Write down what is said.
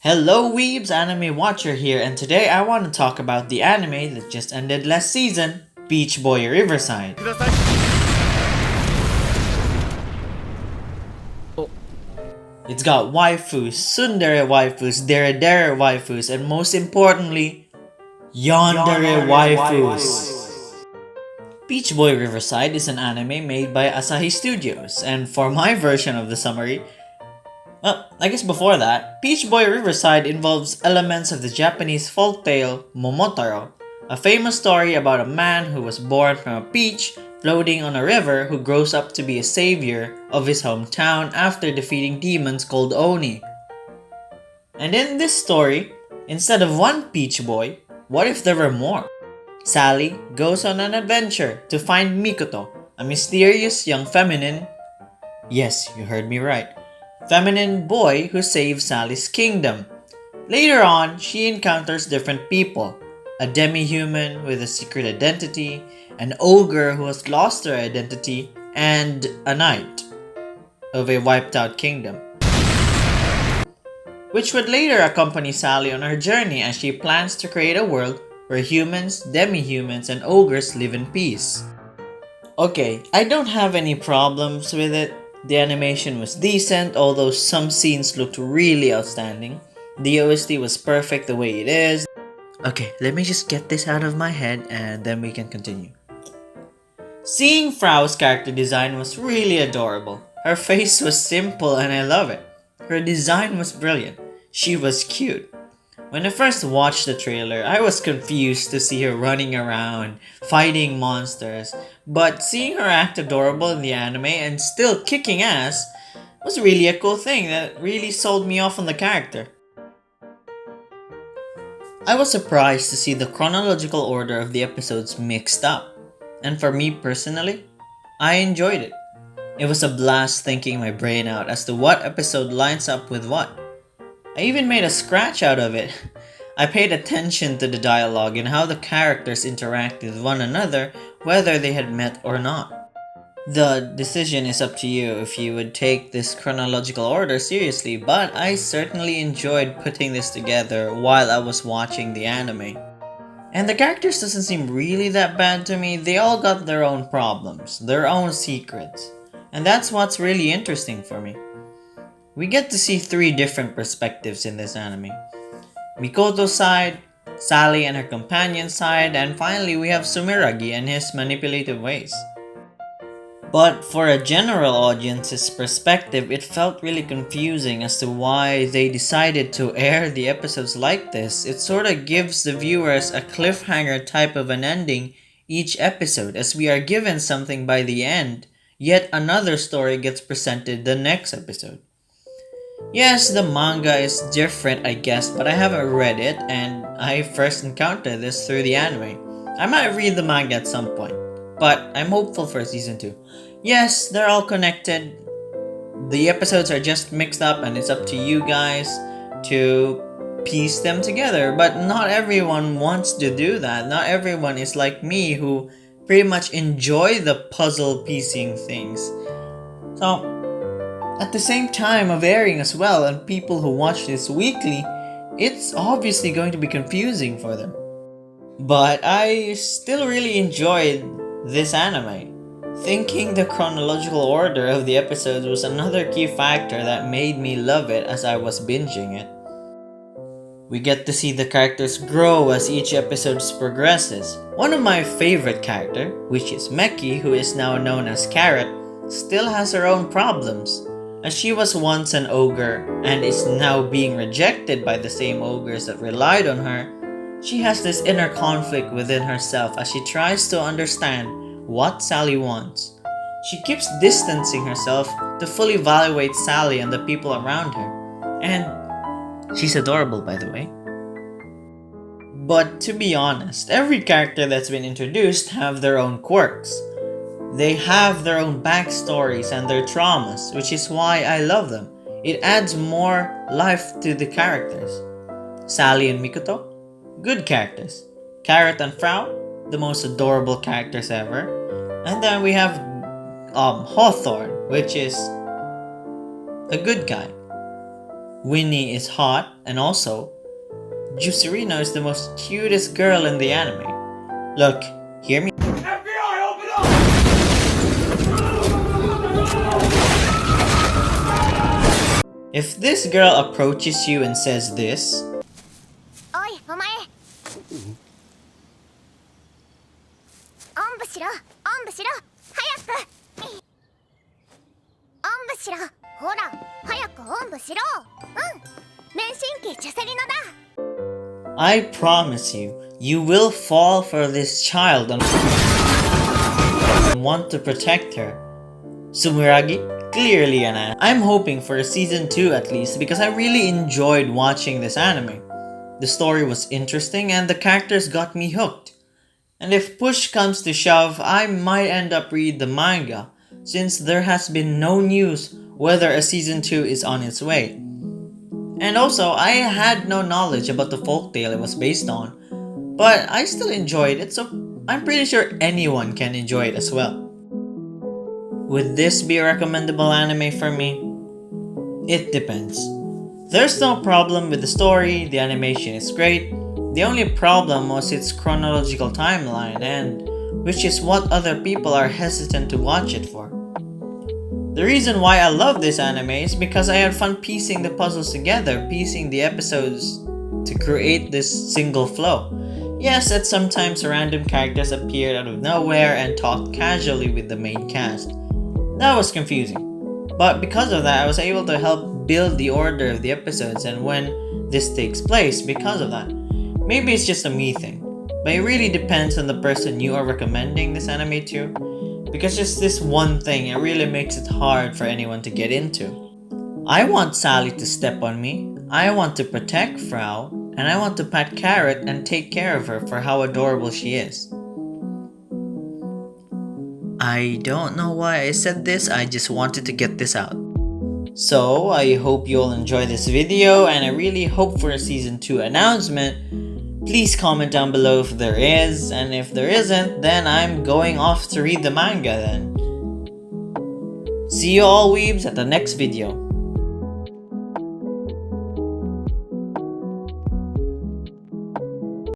Hello weebs, Anime Watcher here, and today I want to talk about the anime that just ended last season, Beach Boy Riverside. It's got waifus, tsundere waifus, dere waifus, and most importantly, yandere waifus. Beach Boy Riverside is an anime made by Asahi Studios, and for my version of the summary, well, I guess before that, Beach Boy Riverside involves elements of the Japanese folktale Momotaro, a famous story about a man who was born from a beach floating on a river who grows up to be a savior of his hometown after defeating demons called Oni. And in this story, instead of one Beach Boy, what if there were more? Sally goes on an adventure to find Mikoto, a mysterious young feminine, yes, you heard me right, feminine boy who saves Sally's kingdom. Later on, she encounters different people, a demi-human with a secret identity, an ogre who has lost her identity, and a knight of a wiped out kingdom, which would later accompany Sally on her journey as she plans to create a world where humans, demi-humans, and ogres live in peace. Okay, I don't have any problems with it. The animation was decent, although some scenes looked really outstanding. The OST was perfect the way it is. Okay, let me just get this out of my head and then we can continue. Seeing Frau's character design was really adorable. Her face was simple and I love it. Her design was brilliant. She was cute. When I first watched the trailer, I was confused to see her running around, fighting monsters, but seeing her act adorable in the anime and still kicking ass was really a cool thing that really sold me off on the character. I was surprised to see the chronological order of the episodes mixed up, and for me personally, I enjoyed it. It was a blast thinking my brain out as to what episode lines up with what. I even made a scratch out of it. I paid attention to the dialogue and how the characters interact with one another, whether they had met or not. The decision is up to you if you would take this chronological order seriously, but I certainly enjoyed putting this together while I was watching the anime. And the characters doesn't seem really that bad to me. They all got their own problems, their own secrets. And that's what's really interesting for me. We get to see three different perspectives in this anime. Mikoto's side, Sally and her companion's side, and finally we have Sumiragi and his manipulative ways. But for a general audience's perspective, it felt really confusing as to why they decided to air the episodes like this. It sorta gives the viewers a cliffhanger type of an ending each episode, as we are given something by the end, yet another story gets presented the next episode. Yes, the manga is different, I guess, but I haven't read it and I first encountered this through the anime. I might read the manga at some point, but I'm hopeful for season 2. Yes, they're all connected. The episodes are just mixed up and it's up to you guys to piece them together, but not everyone wants to do that. Not everyone is like me who pretty much enjoy the puzzle piecing things. So, at the same time of airing as well, and people who watch this weekly, it's obviously going to be confusing for them. But I still really enjoyed this anime. Thinking the chronological order of the episodes was another key factor that made me love it as I was binging it. We get to see the characters grow as each episode progresses. One of my favorite character, which is Meki, who is now known as Carrot, still has her own problems. As she was once an ogre and is now being rejected by the same ogres that relied on her, she has this inner conflict within herself as she tries to understand what Sally wants. She keeps distancing herself to fully evaluate Sally and the people around her. And she's adorable, by the way. But to be honest, every character that's been introduced have their own quirks. They have their own backstories and their traumas, which is why I love them. It adds more life to the characters. Sally and Mikoto, good characters. Carrot and Frau, the most adorable characters ever. And then we have Hawthorne, which is a good guy. Winnie is hot, and also, Juicerino is the most cutest girl in the anime. Look, hear me? FBI, open up! If this girl approaches you and says this, Oi, omae! Onbu shiro! Onbu shiro! Hayaku! Onbu shiro! Hora! Hayaku onbu shiro! Menshinki Juserino da! I promise you, you will fall for this child and want to protect her. Sumeragi, clearly an I'm hoping for a season 2 at least because I really enjoyed watching this anime. The story was interesting and the characters got me hooked. And if push comes to shove, I might end up read the manga since there has been no news whether a season 2 is on its way. And also, I had no knowledge about the folktale it was based on, but I still enjoyed it, so I'm pretty sure anyone can enjoy it as well. Would this be a recommendable anime for me? It depends. There's no problem with the story, the animation is great. The only problem was its chronological timeline, and which is what other people are hesitant to watch it for. The reason why I love this anime is because I had fun piecing the puzzles together, piecing the episodes to create this single flow. Yes, at sometimes random characters appeared out of nowhere and talked casually with the main cast. That was confusing. But because of that, I was able to help build the order of the episodes and when this takes place because of that. Maybe it's just a me thing, but it really depends on the person you are recommending this anime to. Because just this one thing, it really makes it hard for anyone to get into. I want Sally to step on me, I want to protect Frau, and I want to pat Carrot and take care of her for how adorable she is. I don't know why I said this, I just wanted to get this out. So, I hope you all enjoy this video and I really hope for a season 2 announcement. Please comment down below if there is, and if there isn't, then I'm going off to read the manga then. See you all weebs at the next video.